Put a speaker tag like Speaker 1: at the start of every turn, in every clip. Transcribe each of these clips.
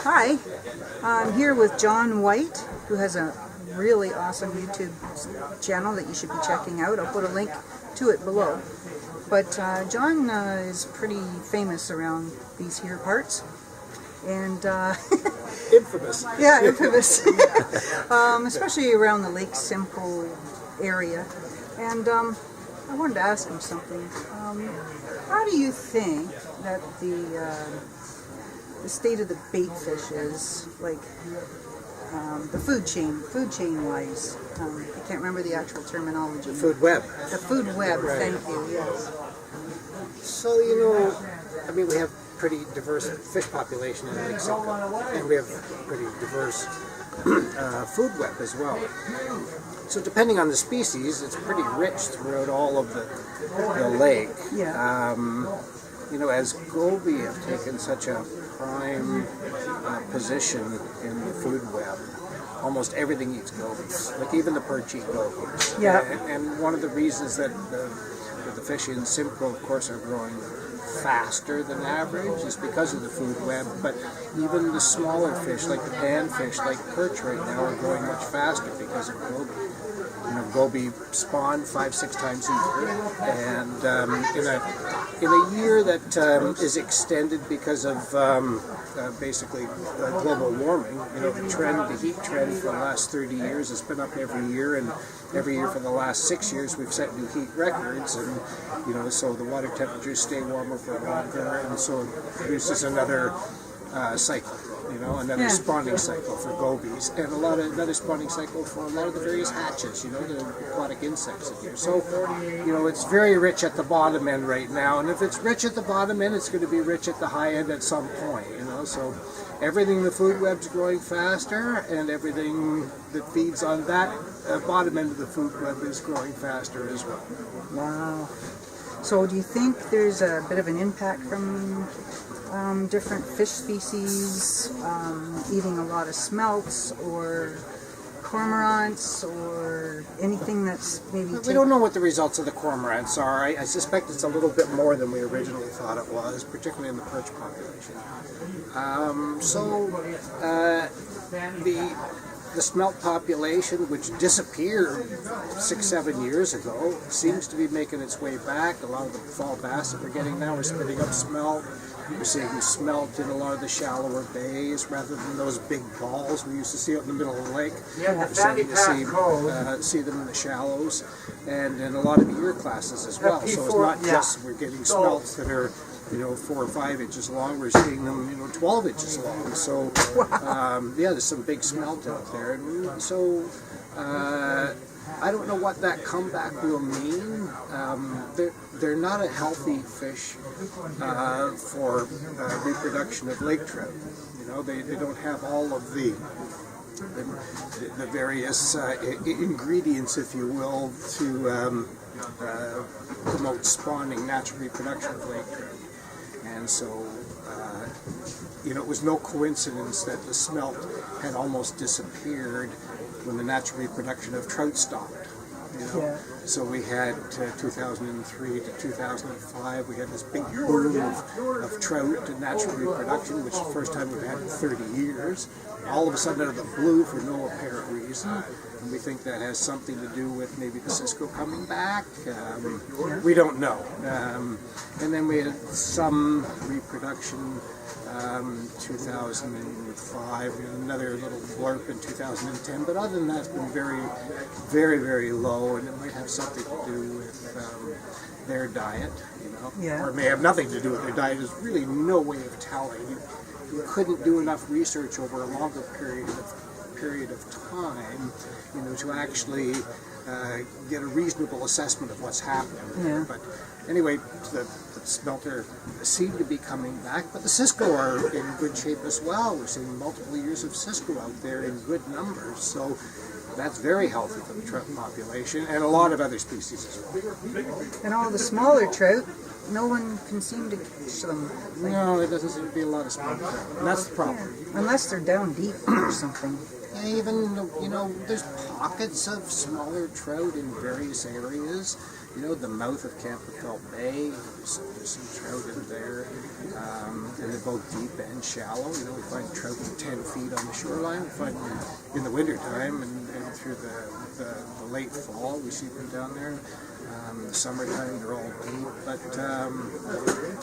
Speaker 1: Hi, I'm here with John Whyte, who has a really awesome YouTube channel that you should be checking out. I'll put a link to it below. But John is pretty famous around these here parts. And
Speaker 2: infamous.
Speaker 1: Yeah, infamous. Especially around the Lake Simcoe area. And I wanted to ask him something. How do you think that the state of the bait fish is, like the food chain wise? I can't remember the actual terminology.
Speaker 2: The food web.
Speaker 1: The food web,
Speaker 2: right.
Speaker 1: Thank you, yes.
Speaker 2: So, I mean, we have pretty diverse fish population in Lake Simcoe, and we have pretty diverse food web as well. So depending on the species, it's pretty rich throughout all of the lake.
Speaker 1: Yeah.
Speaker 2: As goby have taken such a prime position in the food web, almost everything eats gobies. Like even the perch eat gobies.
Speaker 1: Yeah.
Speaker 2: And one of the reasons that the fish in Simcoe, of course, are growing faster than average is because of the food web, but even the smaller fish, like the panfish, like perch right now, are growing much faster because of goby. Goby spawn 5-6 times a year, and in a year that is extended because of basically global warming. The heat trend for the last 30 years has been up every year, and every year for the last 6 years we've set new heat records, and so the water temperatures stay warmer for longer, and so it produces another cycle. Another spawning cycle for gobies, and another spawning cycle for a lot of the various hatches, the aquatic insects in here. So, it's very rich at the bottom end right now, and if it's rich at the bottom end, it's going to be rich at the high end at some point, so everything in the food web's growing faster, and everything that feeds on that bottom end of the food web is growing faster as well.
Speaker 1: Wow. So do you think there's a bit of an impact from different fish species eating a lot of smelts or cormorants or anything that's maybe...
Speaker 2: We don't know what the results of the cormorants are. I suspect it's a little bit more than we originally thought it was, particularly in the perch population. The smelt population, which disappeared 6-7 years ago, seems to be making its way back. A lot of the fall bass that we're getting now are spitting up smelt. We're seeing smelt in a lot of the shallower bays rather than those big balls we used to see out in the middle of the lake. We're starting to see them in the shallows and in a lot of the year classes as well. So it's not just we're getting smelts that are 4 or 5 inches long. We're seeing them 12 inches long. So there's some big smelt out there. And so I don't know what that comeback will mean. They're not a healthy fish for reproduction of lake trout. They don't have all of the various ingredients, if you will, to promote spawning, natural reproduction of lake trout. And so, it was no coincidence that the smelt had almost disappeared when the natural reproduction of trout stopped. So we had 2003 to 2005, we had this big boom of trout and natural reproduction, which is the first time we've had in 30 years. All of a sudden out of the blue for no apparent reason. And we think that has something to do with maybe the cisco coming back. We don't know. And then we had some reproduction 2005, another little blurb in 2010, but other than that, it's been very, very, very low, and it might have something to do with their diet, or it may have nothing to do with their diet. There's really no way of telling. You couldn't do enough research over a longer period of time, to actually get a reasonable assessment of what's happening.
Speaker 1: Yeah.
Speaker 2: But anyway, the smelter seem to be coming back, but the cisco are in good shape as well. We're seeing multiple years of cisco out there in good numbers, so that's very healthy for the trout population and a lot of other species as well.
Speaker 1: And all the smaller trout, no one can seem to catch them.
Speaker 2: No, there doesn't seem to be a lot of small trout, and that's the problem.
Speaker 1: Unless they're down deep or something.
Speaker 2: Even, there's pockets of smaller trout in various areas. the mouth of Campbell Bay, there's some trout in there, and they're both deep and shallow. We find trout 10 feet on the shoreline. We find them in the wintertime and through the late fall, we see them down there. The summertime, they're all deep, but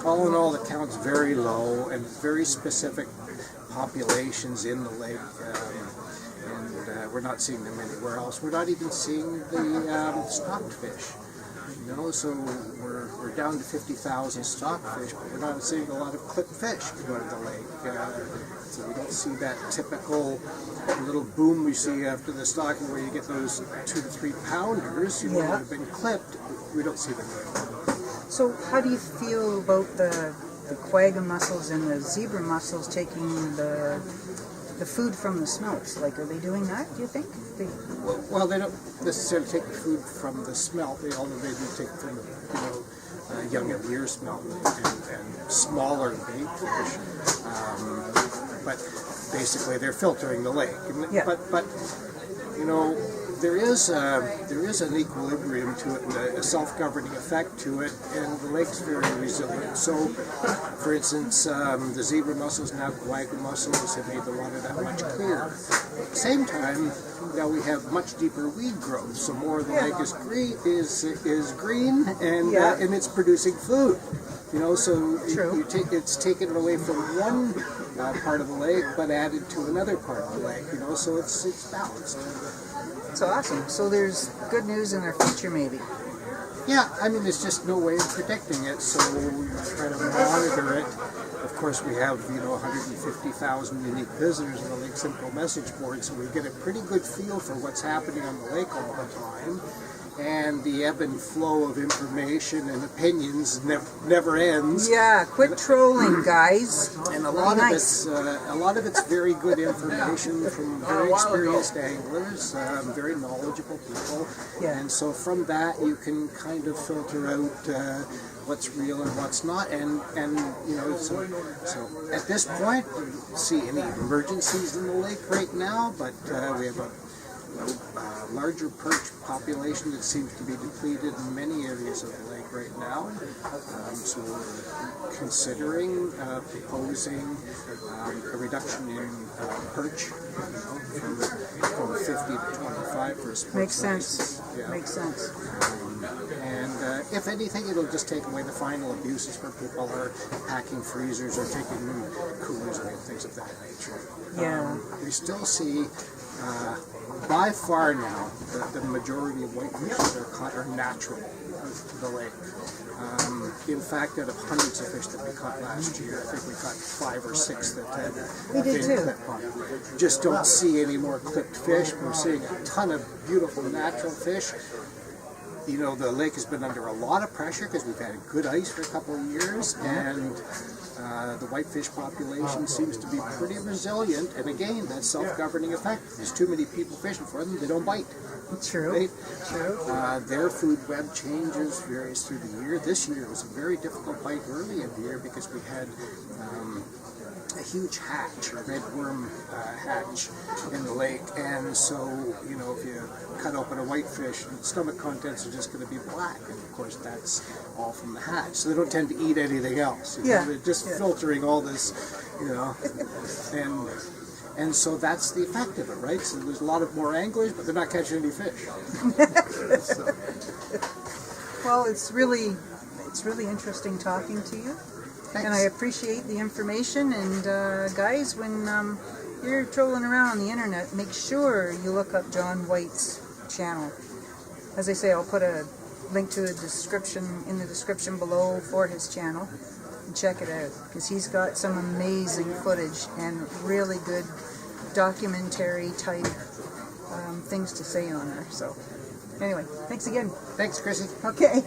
Speaker 2: all in all, the count's very low and very specific populations in the lake. We're not seeing them anywhere else. We're not even seeing the stocked fish. So we're down to 50,000 stocked fish, but we're not seeing a lot of clipped fish go to the lake. So we don't see that typical little boom we see after the stocking where you get those 2 to 3 pounders, that have been clipped. We don't see them anymore.
Speaker 1: So how do you feel about the quagga mussels and the zebra mussels taking the food from the smelts? Like, are they doing that, do you think?
Speaker 2: Well, they don't necessarily take the food from the smelt. They do take it from the young of year smelt and smaller bait fish. But basically, they're filtering the lake.
Speaker 1: Yeah.
Speaker 2: But there is an equilibrium to it and a self-governing effect to it, and the lake's very resilient. So, for instance, the zebra mussels, now quagga mussels, have made the water that much clearer. At the same time, now we have much deeper weed growth, so more of the lake is green and it's producing food. So it's taken away from one part of the lake, but added to another part of the lake. So it's balanced.
Speaker 1: That's awesome. So there's good news in our future, maybe.
Speaker 2: Yeah, there's just no way of predicting it, so we try to monitor it. Of course, we have 150,000 unique visitors on the Lake Simcoe message board, so we get a pretty good feel for what's happening on the lake all the time. And the ebb and flow of information and opinions never ends.
Speaker 1: Yeah, quit trolling, guys.
Speaker 2: And a lot of it's very good information from very experienced anglers, very knowledgeable people.
Speaker 1: Yeah.
Speaker 2: And so from that you can kind of filter out what's real and what's not. And so at this point, we don't see any emergencies in the lake right now, but we have a larger perch population that seems to be depleted in many areas of the lake right now. So we're considering proposing a reduction in perch from 50 to 25 for a sport.
Speaker 1: Makes sense.
Speaker 2: Yeah.
Speaker 1: Makes sense.
Speaker 2: And if anything, it'll just take away the final abuses where people are packing freezers or taking coolers away and things of that nature.
Speaker 1: Yeah.
Speaker 2: We still see by far now, the majority of whitefish that are caught are natural to the lake. In fact, out of hundreds of fish that we caught last year, I think we caught 5 or 6 that had been clipped on. Just don't see any more clipped fish. We're seeing a ton of beautiful natural fish. The lake has been under a lot of pressure because we've had good ice for a couple of years, and the whitefish population seems to be pretty resilient. And again, that self-governing effect. There's too many people fishing for them; they don't bite.
Speaker 1: True.
Speaker 2: Right? True. Their food web changes varies through the year. This year was a very difficult bite early in the year because we had a huge hatch, a red worm hatch in the lake, and so if you cut open a whitefish, the stomach contents are just going to be black, and of course that's all from the hatch. So they don't tend to eat anything else. They're just filtering all this, and so that's the effect of it, right? So there's a lot of more anglers, but they're not catching any fish.
Speaker 1: Well, it's really interesting talking to you.
Speaker 2: Thanks.
Speaker 1: And I appreciate the information. And guys, when you're trolling around on the internet, make sure you look up John Whyte's channel. As I say, I'll put a link to the description in the description below for his channel. And check it out, because he's got some amazing footage and really good documentary type things to say on there. So anyway, thanks again.
Speaker 2: Thanks, Chrissy.
Speaker 1: Okay.